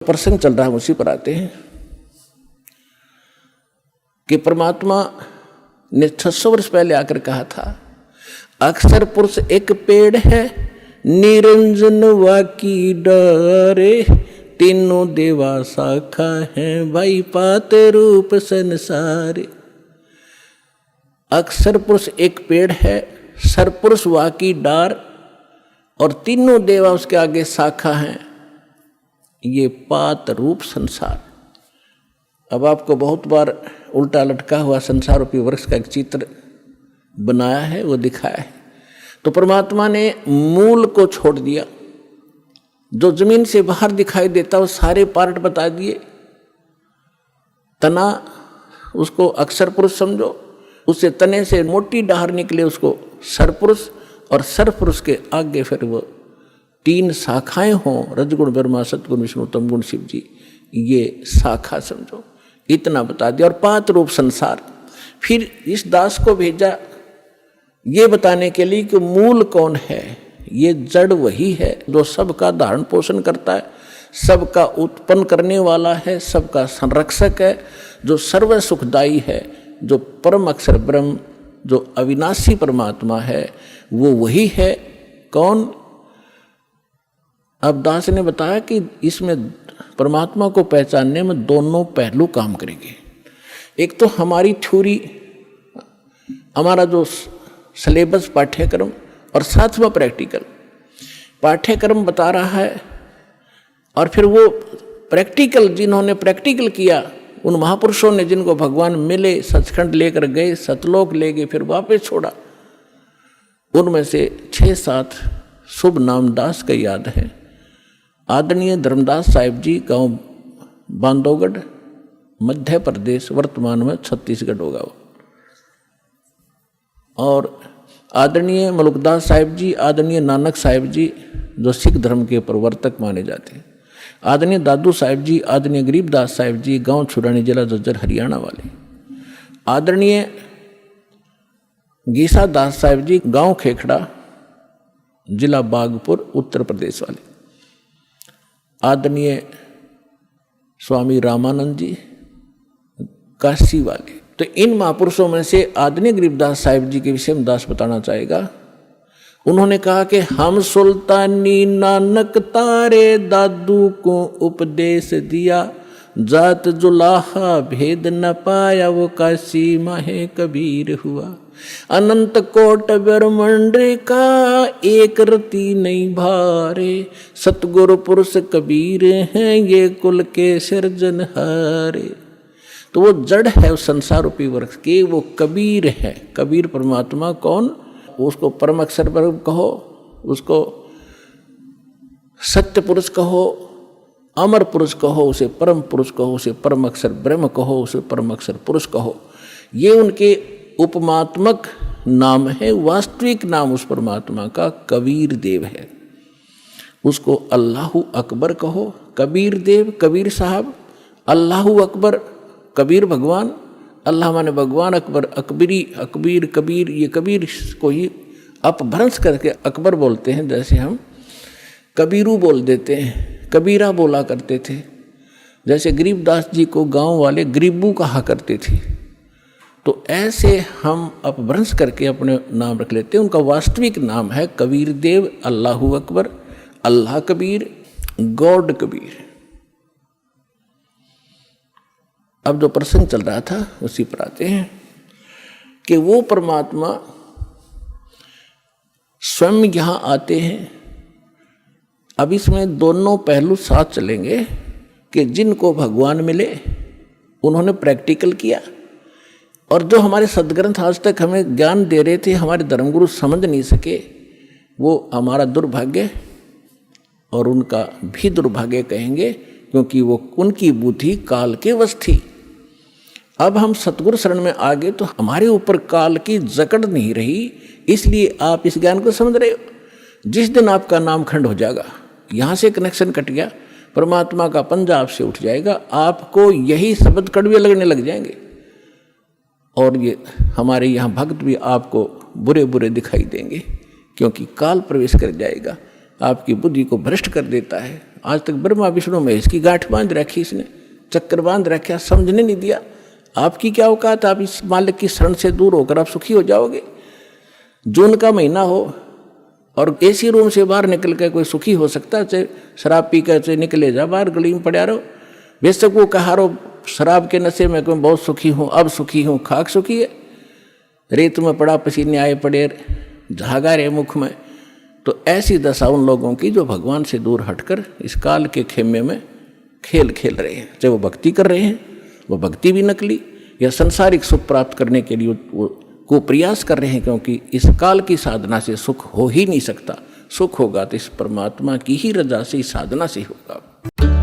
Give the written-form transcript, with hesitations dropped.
प्रसंग चल रहा है उसी पर आते हैं कि परमात्मा ने 600 वर्ष पहले आकर कहा था, अक्षर पुरुष एक पेड़ है, निरंजन वाकी डारे, तीनों देवा शाखा है, भाई पात रूप संसारे। अक्षर पुरुष एक पेड़ है, सरपुरुष वाकी डार, और तीनों देवा उसके आगे शाखा हैं, ये पात रूप संसार। अब आपको बहुत बार उल्टा लटका हुआ संसार रूपी वृक्ष का एक चित्र बनाया है, वो दिखाया है। तो परमात्मा ने मूल को छोड़ दिया, जो जमीन से बाहर दिखाई देता वो सारे पार्ट बता दिए। तना उसको अक्षर पुरुष समझो, उससे तने से मोटी डाहर निकले उसको सरपुरुष, और सरपुरुष के आगे फिर वो 3 शाखाएं हों, रजगुण ब्रह्मा सतगुण विष्णु तमगुण शिव जी, ये शाखा समझो, इतना बता दिया। और पात रूप संसार। फिर इस दास को भेजा ये बताने के लिए कि मूल कौन है। ये जड़ वही है जो सबका धारण पोषण करता है, सबका उत्पन्न करने वाला है, सबका संरक्षक है, जो सर्व सुखदायी है, जो परम अक्षर ब्रह्म, जो अविनाशी परमात्मा है, वो वही है। कौन? अब दास ने बताया कि इसमें परमात्मा को पहचानने में दोनों पहलू काम करेंगे। एक तो हमारी थ्योरी, हमारा जो सिलेबस पाठ्यक्रम, और साथ में प्रैक्टिकल। पाठ्यक्रम बता रहा है और फिर वो प्रैक्टिकल, जिन्होंने प्रैक्टिकल किया, उन महापुरुषों ने जिनको भगवान मिले, सचखंड लेकर गए, सतलोक ले गए, फिर वापस छोड़ा, उनमें से 6-7 शुभ नाम दास का याद है। आदरणीय धर्मदास साहिब जी, गांव बांधवगढ़, मध्य प्रदेश, वर्तमान में छत्तीसगढ़ होगा वो। और आदरणीय मलुकदास साहिब जी, आदरणीय नानक साहिब जी, जो सिख धर्म के प्रवर्तक माने जाते हैं। आदरणीय दादू साहिब जी, आदरणीय गरीबदास साहिब जी, गांव छुरानी, जिला जज्जर, हरियाणा वाले। आदरणीय गीसा दास साहिब जी, गांव खेखड़ा, जिला बागपुर, उत्तर प्रदेश वाले। आदरणीय स्वामी रामानंद जी, काशी वाले। तो इन महापुरुषों में से आदरणीय गरीबदास साहिब जी के विषय में दास बताना चाहेगा। उन्होंने कहा कि हम सुल्तानी नानक तारे दादू को उपदेश दिया, जात जुलाहा भेद न पाया, वो काशी माहे कबीर हुआ। अनंत कोट ब्रह्मांड का एक रति नहीं भारे, सतगुरु पुरुष कबीर हैं, ये कुल के सिरजनहारे। तो वो जड़ है उस संसार रूपी वृक्ष के, वो कबीर है। कबीर परमात्मा कौन? उसको परम अक्षर ब्रह्म कहो, उसको सत्य पुरुष कहो, अमर पुरुष कहो, उसे परम पुरुष कहो, उसे परम अक्षर ब्रह्म कहो, उसे परम अक्षर पुरुष कहो। ये उनके उपमात्मक नाम है। वास्तविक नाम उस परमात्मा का कबीर देव है। उसको अल्लाहु अकबर कहो, कबीर देव, कबीर साहब, अल्लाहु अकबर, कबीर भगवान, अल्लाह माने भगवान, अकबर अकबरी, अकबीर कबीर, ये कबीर को ही अपभ्रंश करके अकबर बोलते हैं। जैसे हम कबीरू बोल देते हैं, कबीरा बोला करते थे। जैसे गरीबदास जी को गांव वाले गरीबू कहा करते थे। तो ऐसे हम अपभ्रंश करके अपने नाम रख लेते हैं। उनका वास्तविक नाम है कबीर देव, अल्लाहु अकबर, अल्लाह कबीर, गॉड कबीर। अब जो प्रसंग चल रहा था उसी पर आते हैं कि वो परमात्मा स्वयं यहाँ आते हैं। अब इसमें दोनों पहलू साथ चलेंगे कि जिनको भगवान मिले उन्होंने प्रैक्टिकल किया, और जो हमारे सदग्रंथ आज तक हमें ज्ञान दे रहे थे, हमारे धर्मगुरु समझ नहीं सके, वो हमारा दुर्भाग्य और उनका भी दुर्भाग्य कहेंगे, क्योंकि वो उनकी बुद्धि काल के वश थी। अब हम सतगुरु शरण में आ गए तो हमारे ऊपर काल की जकड़ नहीं रही, इसलिए आप इस ज्ञान को समझ रहे हो। जिस दिन आपका नाम खंड हो जाएगा, यहाँ से कनेक्शन कट गया, परमात्मा का पंजा आपसे उठ जाएगा, आपको यही शब्द कड़वे लगने लग जाएंगे, और ये हमारे यहाँ भक्त भी आपको बुरे बुरे दिखाई देंगे, क्योंकि काल प्रवेश कर जाएगा, आपकी बुद्धि को भ्रष्ट कर देता है, आज तक ब्रह्मा विष्णु महेश की गांठ बांध रखी, इसने चक्कर बांध रखा, समझने नहीं दिया। आपकी क्या औकात, आप इस मालिक की शरण से दूर होकर आप सुखी हो जाओगे। जून का महीना हो और एसी रूम से बाहर निकल कर कोई सुखी हो सकता? चाहे शराब पी कर चाहे निकले जा बाहर गली में पड़ा रहो, बेशक वो कहा रहो शराब के नशे में मैं बहुत सुखी हूँ, अब सुखी हूँ, खाक सुखी है। रेत में पड़ा पसीने आए पड़े, झागा रहे मुख में। तो ऐसी दशा उन लोगों की जो भगवान से दूर हटकर इस काल के खेमे में खेल खेल रहे हैं। चाहे वो भक्ति कर रहे हैं, वो भक्ति भी नकली, या संसारिक सुख प्राप्त करने के लिए को प्रयास कर रहे हैं, क्योंकि इस काल की साधना से सुख हो ही नहीं सकता। सुख होगा तो इस परमात्मा की ही रजा से, इस साधना से होगा।